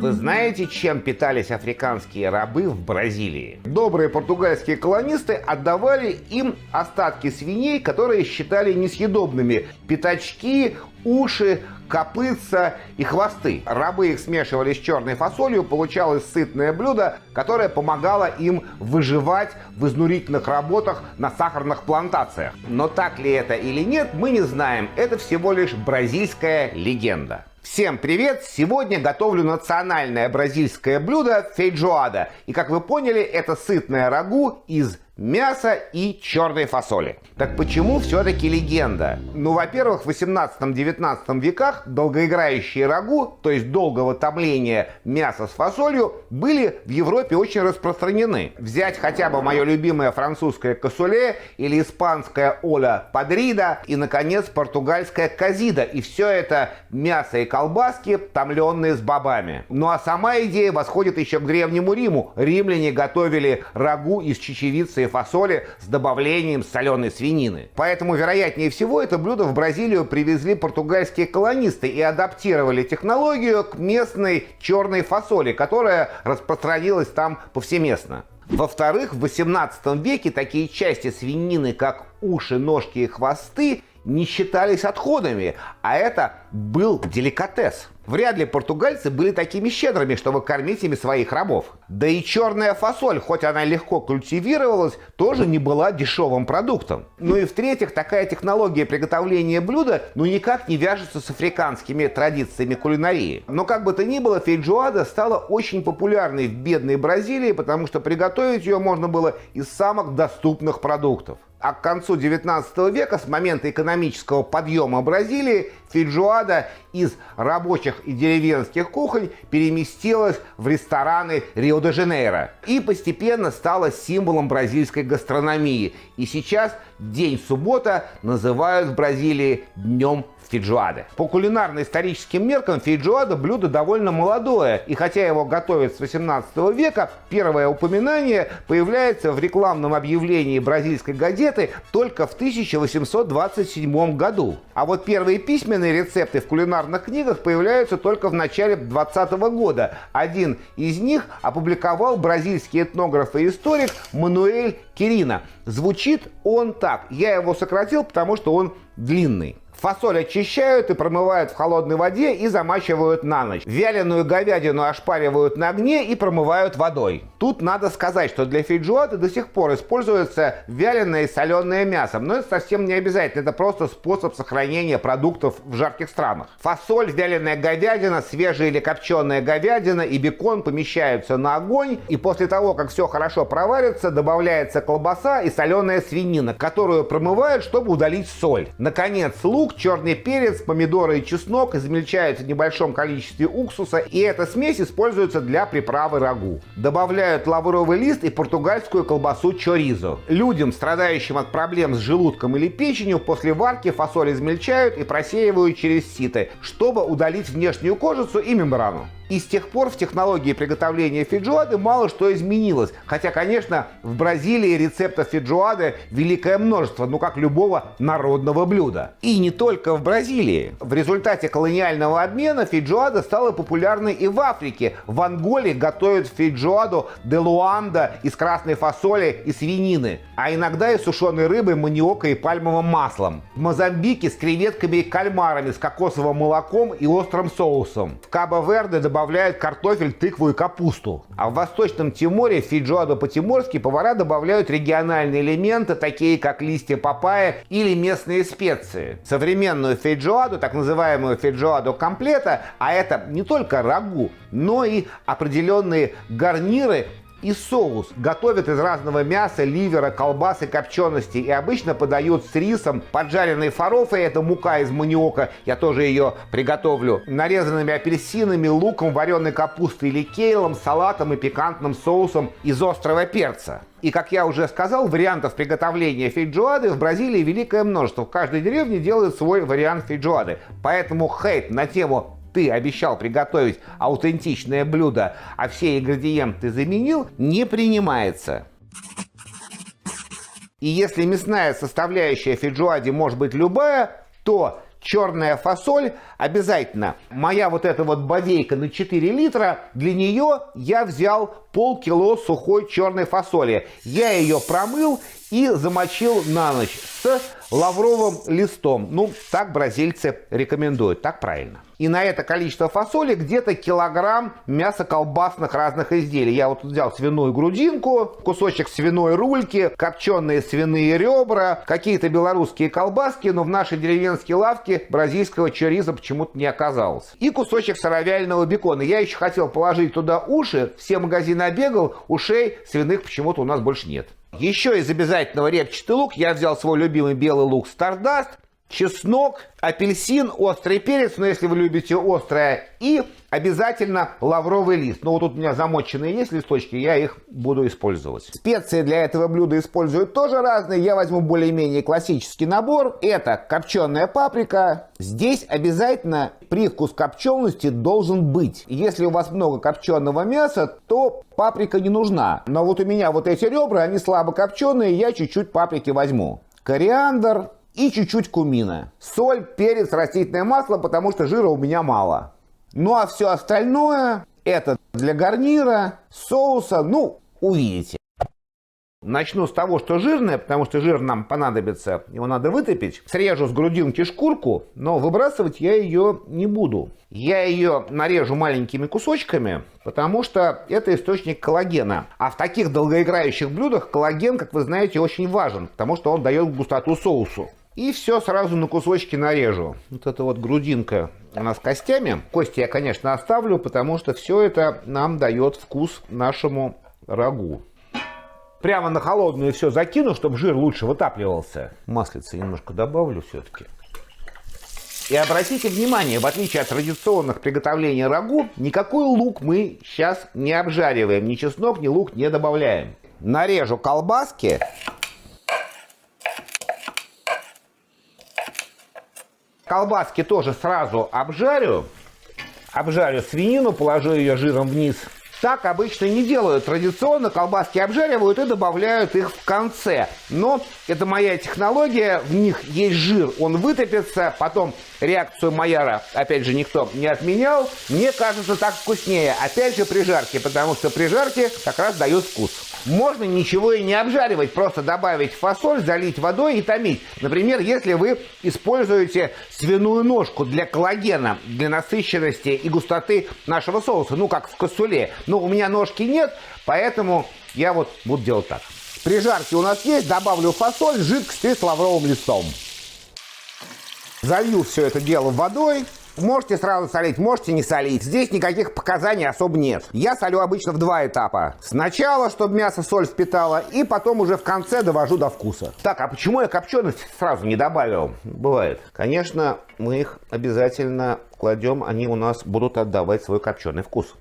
Вы знаете, чем питались африканские рабы в Бразилии? Добрые португальские колонисты отдавали им остатки свиней, которые считали несъедобными. Пятачки, уши, копытца и хвосты. Рабы их смешивали с черной фасолью, получалось сытное блюдо, которое помогало им выживать в изнурительных работах на сахарных плантациях. Но так ли это или нет, мы не знаем. Это всего лишь бразильская легенда. Всем привет! Сегодня готовлю национальное бразильское блюдо фейджоада. И как вы поняли, это сытное рагу из мяса и черной фасоли. Так почему все-таки легенда? Ну, во-первых, в 18-19 веках долгоиграющие рагу, то есть долгого томления мяса с фасолью, были в Европе очень распространены. Взять хотя бы мое любимое французское косуле или испанское оля падрида и, наконец, португальская козида. И все это мясо и колбаски, томленные с бобами. Ну а сама идея восходит еще к Древнему Риму. Римляне готовили рагу из чечевицы и фасоли с добавлением соленой свинины. Поэтому, вероятнее всего, это блюдо в Бразилию привезли португальские колонисты и адаптировали технологию к местной черной фасоли, которая распространилась там повсеместно. Во-вторых, в 18 веке такие части свинины, как уши, ножки и хвосты, не считались отходами, а это был деликатес. Вряд ли португальцы были такими щедрыми, чтобы кормить ими своих рабов. Да и черная фасоль, хоть она легко культивировалась, тоже не была дешевым продуктом. Ну и в-третьих, такая технология приготовления блюда никак не вяжется с африканскими традициями кулинарии. Но как бы то ни было, фейджоада стала очень популярной в бедной Бразилии, потому что приготовить ее можно было из самых доступных продуктов. А к концу 19 века, с момента экономического подъема Бразилии, фейджоада из рабочих и деревенских кухонь переместилась в рестораны Рио-де-Жанейро и постепенно стала символом бразильской гастрономии. И сейчас день суббота называют в Бразилии днем фейджоады. По кулинарно-историческим меркам фейджоада блюдо довольно молодое, и хотя его готовят с 18 века, первое упоминание появляется в рекламном объявлении бразильской газеты только в 1827 году. А вот первые письменные рецепты в кулинарных книгах появляются только в начале 20 года. Один из них опубликовал бразильский этнограф и историк Мануэль Кирина. Звучит он так. Я его сократил, потому что он длинный. Фасоль очищают и промывают в холодной воде и замачивают на ночь. Вяленую говядину ошпаривают на огне и промывают водой. Тут надо сказать, что для фейджоады до сих пор используется вяленое и соленое мясо. Но это совсем не обязательно. Это просто способ сохранения продуктов в жарких странах. Фасоль, вяленая говядина, свежая или копченая говядина и бекон помещаются на огонь. И после того, как все хорошо проварится, добавляется колбаса и соленая свинина, которую промывают, чтобы удалить соль. Наконец, лук, черный перец, помидоры и чеснок измельчаются в небольшом количестве уксуса, и эта смесь используется для приправы рагу. Добавляют лавровый лист и португальскую колбасу чоризо. Людям, страдающим от проблем с желудком или печенью, после варки фасоль измельчают и просеивают через сито, чтобы удалить внешнюю кожицу и мембрану. И с тех пор в технологии приготовления фейджоады мало что изменилось. Хотя, конечно, в Бразилии рецептов фейджоады великое множество, как любого народного блюда. И не только в Бразилии. В результате колониального обмена фейджоада стала популярной и в Африке. В Анголе готовят фейджоаду де Луанда из красной фасоли и свинины, а иногда и сушеной рыбой, маниока и пальмовым маслом. В Мозамбике с креветками и кальмарами, с кокосовым молоком и острым соусом. В Кабо-Верде добавляют картофель, тыкву и капусту. А в Восточном Тиморе в фейджоаду по-тиморски повара добавляют региональные элементы, такие как листья папайи или местные специи. Современную фейджоаду, так называемую фейджоаду комплета, а это не только рагу, но и определенные гарниры и соус, готовят из разного мяса, ливера, колбас и копченостей и обычно подают с рисом, поджаренной фарофой, это мука из маниока, я тоже ее приготовлю, нарезанными апельсинами, луком, вареной капустой или кейлом, салатом и пикантным соусом из острого перца. И, как я уже сказал, вариантов приготовления фейджоады в Бразилии великое множество. В каждой деревне делают свой вариант фейджоады. Поэтому хейт на тему «ты обещал приготовить аутентичное блюдо, а все ингредиенты заменил» не принимается. И если мясная составляющая фейджоади может быть любая, то черная фасоль обязательно. Моя вот эта вот бодейка на 4 литра, для нее я взял полкило сухой черной фасоли. Я ее промыл и замочил на ночь с лавровым листом. Ну, так бразильцы рекомендуют, так правильно. И на это количество фасоли где-то килограмм мясо-колбасных разных изделий. Я вот взял свиную грудинку, кусочек свиной рульки, копченые свиные ребра, какие-то белорусские колбаски, но в нашей деревенской лавке бразильского чориза почему-то не оказалось. И кусочек сыровяленого бекона. Я еще хотел положить туда уши, все магазины обегал, ушей свиных почему-то у нас больше нет. Еще из обязательного репчатый лук я взял свой любимый белый лук Стардаст, чеснок, апельсин, острый перец, но если вы любите острое, и обязательно лавровый лист. Ну вот тут у меня замоченные есть листочки, я их буду использовать. Специи для этого блюда используют тоже разные. Я возьму более-менее классический набор. Это копченая паприка. Здесь обязательно привкус копчености должен быть. Если у вас много копченого мяса, то паприка не нужна. Но вот у меня вот эти ребра, они слабо копченые, я чуть-чуть паприки возьму. Кориандр. И чуть-чуть кумина. Соль, перец, растительное масло, потому что жира у меня мало. Ну а все остальное это для гарнира, соуса, ну, увидите. Начну с того, что жирное, потому что жир нам понадобится, его надо вытопить. Срежу с грудинки шкурку, но выбрасывать я ее не буду. Я ее нарежу маленькими кусочками, потому что это источник коллагена. А в таких долгоиграющих блюдах коллаген, как вы знаете, очень важен, потому что он дает густоту соусу. И все сразу на кусочки нарежу. Вот эта вот грудинка у нас с костями. Кости я, конечно, оставлю, потому что все это нам дает вкус нашему рагу. Прямо на холодную все закину, чтобы жир лучше вытапливался. Маслица немножко добавлю все-таки. И обратите внимание, в отличие от традиционных приготовлений рагу, никакой лук мы сейчас не обжариваем. Ни чеснок, ни лук не добавляем. Нарежу колбаски. Колбаски тоже сразу обжарю. Обжарю свинину, положу ее жиром вниз. Так обычно не делают. Традиционно колбаски обжаривают и добавляют их в конце. Но это моя технология. В них есть жир, он вытопится. Потом реакцию Майяра, опять же, никто не отменял. Мне кажется, так вкуснее. Опять же, при жарке, потому что при жарке как раз дает вкус. Можно ничего и не обжаривать, просто добавить фасоль, залить водой и томить. Например, если вы используете свиную ножку для коллагена, для насыщенности и густоты нашего соуса, ну как в кассуле. Но у меня ножки нет, поэтому я вот буду делать так. При жарке у нас есть, добавлю фасоль, жидкость с лавровым листом. Залью все это дело водой. Можете сразу солить, можете не солить. Здесь никаких показаний особо нет. Я солю обычно в 2 этапа. Сначала, чтобы мясо соль впитало, и потом уже в конце довожу до вкуса. Так, а почему я копченость сразу не добавил? Бывает. Конечно, мы их обязательно кладем, они у нас будут отдавать свой копченый вкус.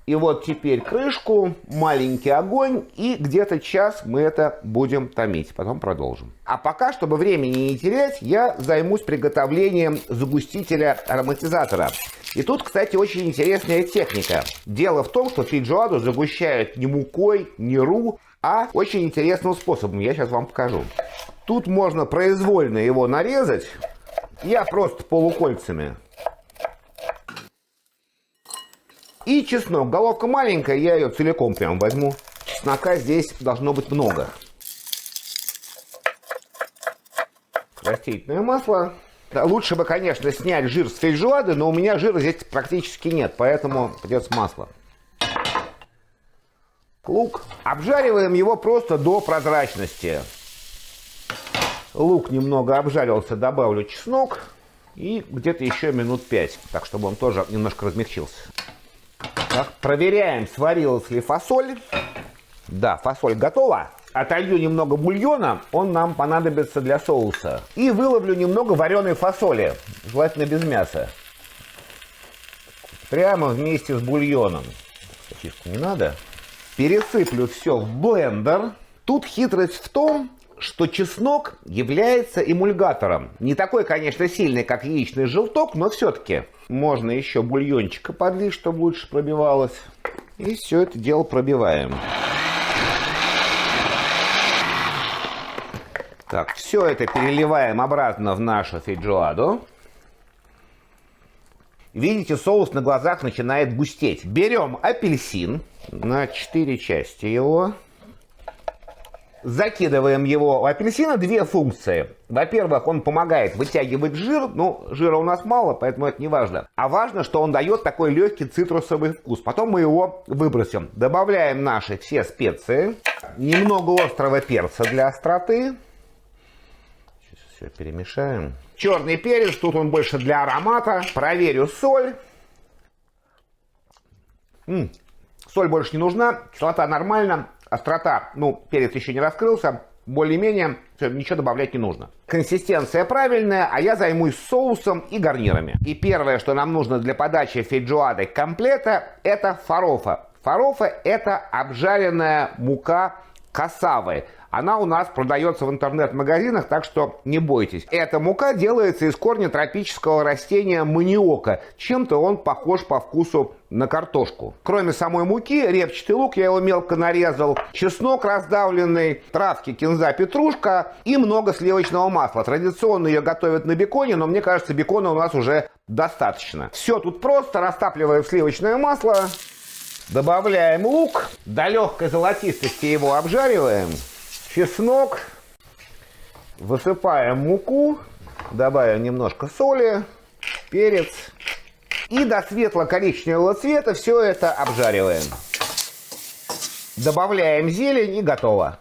И вот теперь крышку, маленький огонь, и где-то час мы это будем томить. Потом продолжим. А пока, чтобы времени не терять, я займусь приготовлением загустителя-ароматизатора. И тут, кстати, очень интересная техника. Дело в том, что фейджоаду загущают не мукой, не ру, а очень интересным способом. Я сейчас вам покажу. Тут можно произвольно его нарезать. Я просто полукольцами. И чеснок. Головка маленькая, я ее целиком прям возьму. Чеснока здесь должно быть много. Растительное масло. Да, лучше бы, конечно, снять жир с фейджоады, но у меня жира здесь практически нет, поэтому придется масло. Лук. Обжариваем его просто до прозрачности. Лук немного обжарился, добавлю чеснок. И где-то еще минут 5, так чтобы он тоже немножко размягчился. Так, проверяем, сварилась ли фасоль. Да, фасоль готова. Отолью немного бульона, он нам понадобится для соуса. И выловлю немного вареной фасоли, желательно без мяса. Прямо вместе с бульоном. Чистку не надо. Пересыплю все в блендер. Тут хитрость в том, что чеснок является эмульгатором. Не такой, конечно, сильный, как яичный желток, но все-таки можно еще бульончика подлить, чтобы лучше пробивалось. И все это дело пробиваем. Так, все это переливаем обратно в нашу фейджоаду. Видите, соус на глазах начинает густеть. Берем апельсин на 4 части его. Закидываем его. У апельсина две функции. Во-первых, он помогает вытягивать жир. Ну, жира у нас мало, поэтому это не важно. А важно, что он дает такой легкий цитрусовый вкус. Потом мы его выбросим. Добавляем наши все специи. Немного острого перца для остроты. Сейчас все перемешаем. Черный перец, тут он больше для аромата. Проверю соль. Соль больше не нужна. Кислота нормально. Острота, ну, перец еще не раскрылся, более-менее, все, ничего добавлять не нужно. Консистенция правильная, а я займусь соусом и гарнирами. И первое, что нам нужно для подачи фейджоады комплета, это фарофа. Фарофа – это обжаренная мука кассавы. Она у нас продается в интернет-магазинах, так что не бойтесь. Эта мука делается из корня тропического растения маниока. Чем-то он похож по вкусу на картошку. Кроме самой муки, репчатый лук, я его мелко нарезал, чеснок раздавленный, травки, кинза, петрушка и много сливочного масла. Традиционно ее готовят на беконе, но мне кажется, бекона у нас уже достаточно. Все тут просто. Растапливаем сливочное масло, добавляем лук, до легкой золотистости его обжариваем. Чеснок, высыпаем муку, добавим немножко соли, перец и до светло-коричневого цвета все это обжариваем. Добавляем зелень и готово.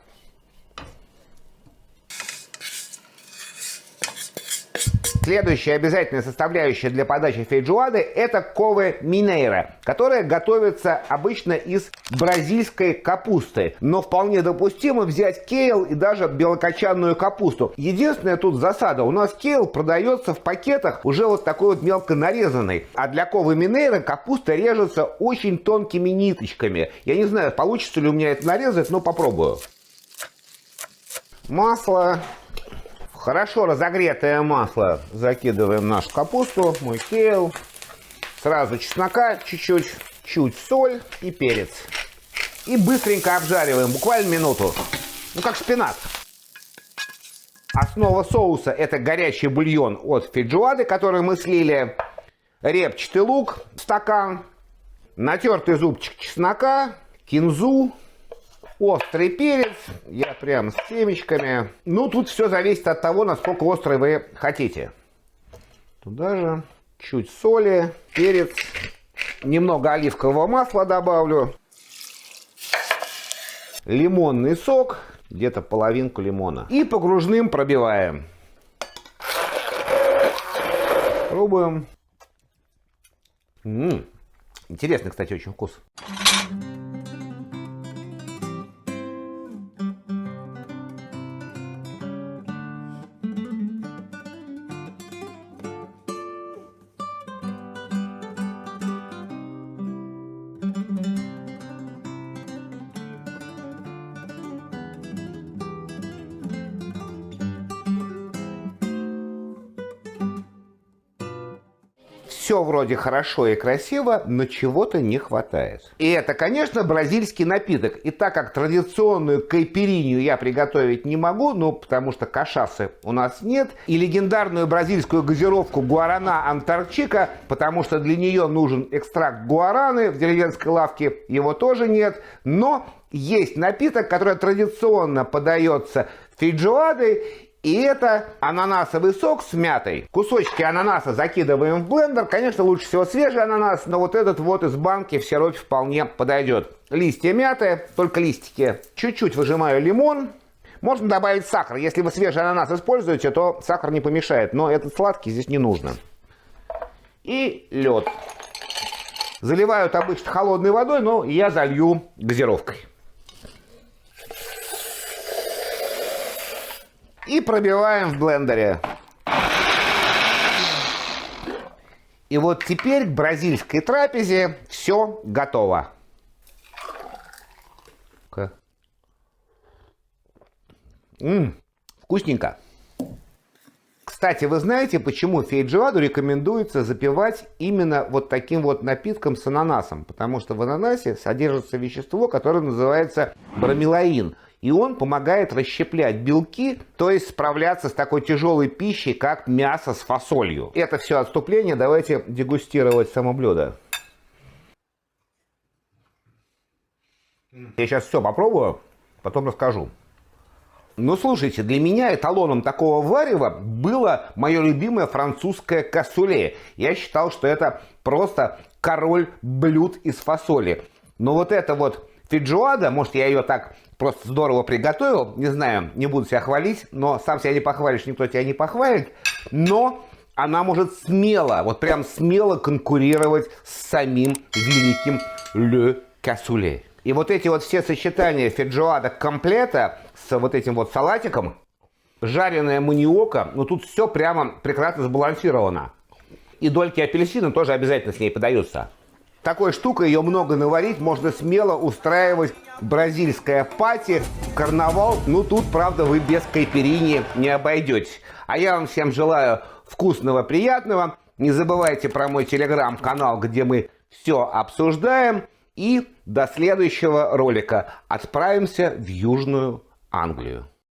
Следующая обязательная составляющая для подачи фейджоады – это кове минейра, которая готовится обычно из бразильской капусты. Но вполне допустимо взять кейл и даже белокочанную капусту. Единственная тут засада. У нас кейл продается в пакетах уже вот такой вот мелко нарезанный. А для кове минейра капуста режется очень тонкими ниточками. Я не знаю, получится ли у меня это нарезать, но попробую. Масло. Хорошо разогретое масло закидываем в нашу капусту, мой кейл. Сразу чеснока чуть-чуть, чуть соль и перец. И быстренько обжариваем, буквально минуту. Ну, как шпинат. Основа соуса – это горячий бульон от фейджоады, который мы слили. Репчатый лук, стакан. Натертый зубчик чеснока, кинзу. Острый перец, я прям с семечками. Ну, тут все зависит от того, насколько острый вы хотите. Туда же чуть соли, перец, немного оливкового масла добавлю. Лимонный сок, где-то половинку лимона. И погружным пробиваем. Пробуем. Интересный, кстати, очень вкус. Все вроде хорошо и красиво, но чего-то не хватает. И это, конечно, бразильский напиток. И так как традиционную кайпиринью я приготовить не могу, ну, потому что кашасы у нас нет, и легендарную бразильскую газировку гуарана антарчика, потому что для нее нужен экстракт гуараны, в деревенской лавке его тоже нет, но есть напиток, который традиционно подается фейджоадой. И это ананасовый сок с мятой. Кусочки ананаса закидываем в блендер. Конечно, лучше всего свежий ананас, но вот этот вот из банки в сиропе вполне подойдет. Листья мяты, только листики. Чуть-чуть выжимаю лимон. Можно добавить сахар. Если вы свежий ананас используете, то сахар не помешает. Но этот сладкий здесь не нужно. И лед. Заливают обычно холодной водой, но я залью газировкой. И пробиваем в блендере. И вот теперь к бразильской трапезе все готово. Вкусненько. Кстати, вы знаете, почему фейджоаду рекомендуется запивать именно вот таким вот напитком с ананасом? Потому что в ананасе содержится вещество, которое называется бромелаин. И он помогает расщеплять белки, то есть справляться с такой тяжелой пищей, как мясо с фасолью. Это все отступление, давайте дегустировать само блюдо. Я сейчас все попробую, потом расскажу. Ну, слушайте, для меня эталоном такого варева было мое любимое французское кассуле. Я считал, что это просто король блюд из фасоли. Но вот это вот фейджоада, может, я ее так просто здорово приготовил, не знаю, не буду себя хвалить, но сам себя не похвалишь, никто тебя не похвалит. Но она может смело, вот прям смело конкурировать с самим великим Le Cassoulet. И вот эти вот все сочетания фейджоада комплета с вот этим вот салатиком, жареная маниока, ну тут все прямо прекрасно сбалансировано. И дольки апельсина тоже обязательно с ней подаются. Такой штукой ее много наварить, можно смело устраивать бразильское пати, карнавал. Ну тут, правда, вы без кайпирини не обойдетесь. А я вам всем желаю вкусного, приятного. Не забывайте про мой телеграм-канал, где мы все обсуждаем. И до следующего ролика отправимся в Южную Англию.